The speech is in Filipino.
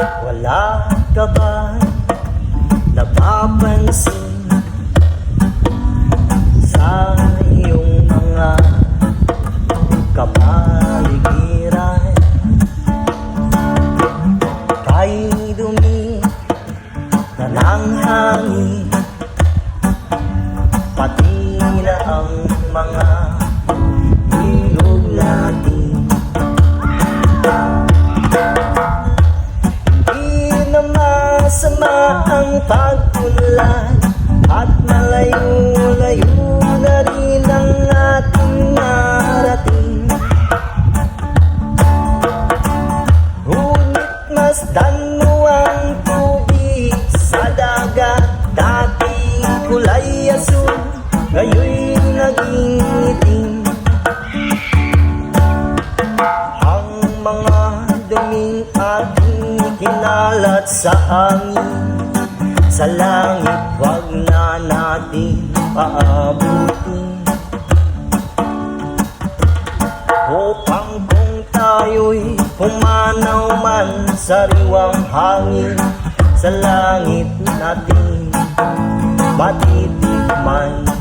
Wala ka ba napapansin sa iyong mga kapaligiran? Kay dumi na ng hangin, pati na ang mga ilog natin. Masama ang pagpunlan at malayo-layo na rin ang ating narating. Ngunit masdan mo ang tubig sa dagat. Dating kulay asul, ngayon naging itim. Ang mga duming ating kinalat sa hangin, sa langit wag na natin paabutin. Upang kung tayo'y pumanaw man sa riwang hangin, sa langit natin matitikman.